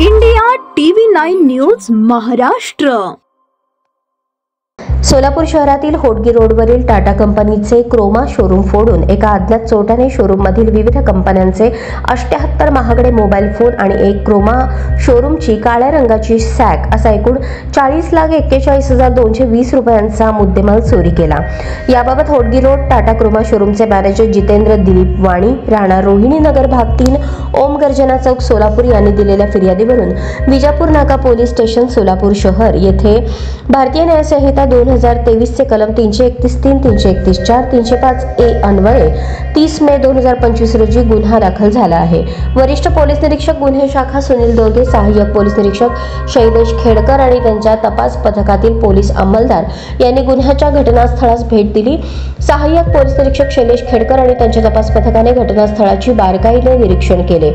India TV 9 news Maharashtra. Solapur शहरातील होडगी रोडवरील टाटा कंपनीचे क्रोमा शोरूम फोडून एका अज्ञात चोरट्याने शोरूममधील विविध कंपन्यांचे 78 महागडे मोबाईल फोन आणि एक क्रोमा शोरूमची काळ्या रंगाची सॅक असा एकूण 40,41,220 रुपयांचा मुद्देमाल चोरी केला। याबाबत होडगी रोड टाटा क्रोमा शोरूमचे मॅनेजर जितेंद्र दिलीप वाणी राणा रोहिणी नगर भाग 3 ओम गर्जना चौक सोलापूर यांनी दिलेल्या फिर्यादीवरून विजापूर नाका पोलीस स्टेशन सोलापूर शहर येथे भारतीय न्याय संहिता 2023 चे कलम 331(3), 331(4), 305(a) अन्वये 30 मे 2025 रोजी गुन्हा दाखल झाला आहे। वरिष्ठ पोलीस निरीक्षक गुन्हे शाखा सुनील दोर्गे, सहाय्यक पोलीस निरीक्षक शैलेश खेडकर आणि त्यांच्या तपास पथकातील पोलीस अंमलदार यांनी गुन्ह्याच्या घटनास्थळास भेट दिली। सहाय्यक पोलीस निरीक्षक शैलेश खेडकर आणि त्यांच्या तपास पथकाने घटनास्थळाची बारकाईने निरीक्षण केले।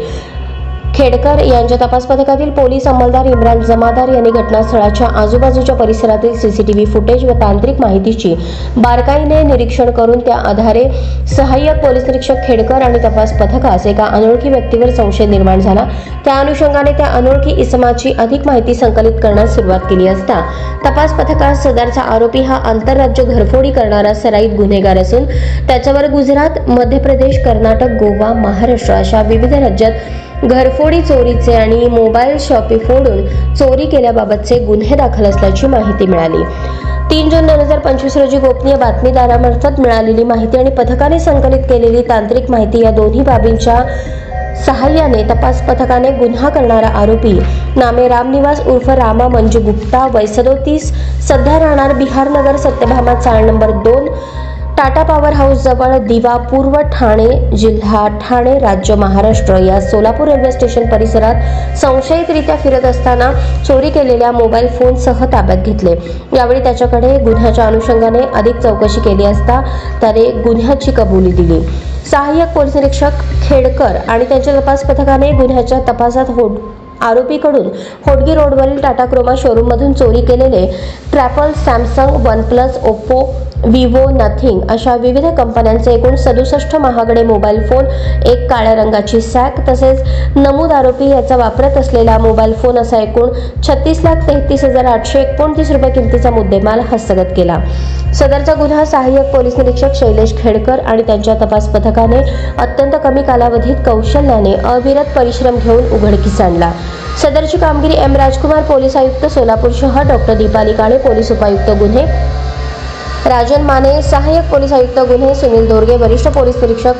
खेडकर यांच्या तपास पथकातील पोलीस अंमलदार इम्रान जमादार यांनी घटनास्थळाच्या आजूबाजूच्या परिसरातील सीसीटीव्ही फुटेज व तांत्रिक माहितीची बारकाईने निरीक्षण करून त्या आधारे सहाय्यक पोलीस निरीक्षक खेडकर आणि तपास पथकास एका अनोळखी व्यक्तीवर संशय निर्माण झाला। त्या अनुषंगाने त्या अनोळखी इसमाची अधिक माहिती संकलित करण्यास सुरुवात केली असता तपास पथकास सदरचा आरोपी हा आंतरराज्य घरफोडी करणारा सराईत गुन्हेगार असून त्याच्यावर गुजरात, मध्य प्रदेश, कर्नाटक, गोवा, महाराष्ट्र अशा विविध राज्यात घरफोडी, चोरीचे आणि मोबाईल शॉपी फोडून चोरी केल्याबाबतचे गुन्हे दाखल असल्याची माहिती मिळाली। 3 जून 2025 रोजी गोपनीय बातमीदारामार्फत मिळालेली माहिती आणि पथकाने संकलित केलेली तांत्रिक माहिती या दोन्ही बाबींच्या सहाय्याने तपास पथकाने गुन्हा करणारा आरोपी नामे रामनिवास उर्फ रामा मंजू गुप्ता वय 37 सध्या राहणार बिहार नगर सत्यभामा चाळ नंबर 2 टाटा पॉवर हाऊस जवळ दिवा पूर्व ठाणे जिल्हा ठाणे राज्य महाराष्ट्र या सोलापूर रेल्वे स्टेशन परिसरात संशयितरित्या फिरत असताना चोरी केलेल्या मोबाईल फोनसह ताब्यात घेतले। यावेळी त्याच्याकडे गुन्ह्याच्या अनुषंगाने अधिक चौकशी केली असता त्याने गुन्ह्याची कबुली दिली। सहाय्यक पोलीस निरीक्षक खेडकर आणि त्यांच्या तपास पथकाने गुन्ह्याच्या तपासात आरोपीकडून होडगी रोडवरील टाटा क्रोमा शोरूममधून चोरी केलेले ट्रॅपल, Samsung, OnePlus, Oppo, Vivo, Nothing अशा विविध कंपन्यांचे एकूण 67 महागडे मोबाईल फोन, एक काळ्या रंगाची सॅक तसेच नमूद आरोपी याचा वापरत असलेला मोबाईल फोन असा एकूण 36,33,829 रुपये किमतीचा मुद्देमाल हस्तगत केला। सदरचा गुन्हा सहाय्यक पोलीस निरीक्षक शैलेश खेडकर आणि त्यांच्या तपास पथकाने अत्यंत कमी कालावधीत कौशल्याने अविरत परिश्रम घेऊन उघडकीस आणला। सदरची कामगिरी एम राजकुमार पोलीस आयुक्त सोलापूर शहर, डॉक्टर दीपाली काळे पोलीस उपायुक्त गुन्हे, राजन माने सहाय्यक पोलीस आयुक्त गुन्हे, सुनील दोर्गे वरिष्ठ पोलीस निरीक्षक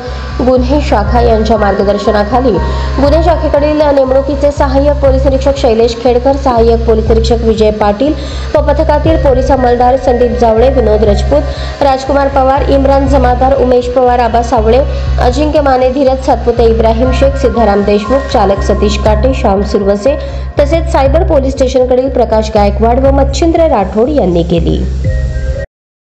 गुन्हे शाखा यांच्या मार्गदर्शनाखाली गुन्हे शाखेकडील नेमणुकीचे सहाय्यक पोलीस निरीक्षक शैलेश खेडकर, सहाय्यक पोलीस निरीक्षक विजय पाटील व पथकातील पोलीस अंमलदार संदीप जावळे, विनोद राजपूत, राजकुमार पवार, इम्रान जमादार, उमेश पवार, आबा सावळे, अजिंक्य माने, धीरज सातपुते, इब्राहिम शेख, सिद्धाराम देशमुख, चालक सतीश काटे, श्याम सुरवसे तसेच सायबर पोलीस स्टेशनकडील प्रकाश गायकवाड व मच्छिंद्र राठोड यांनी केली।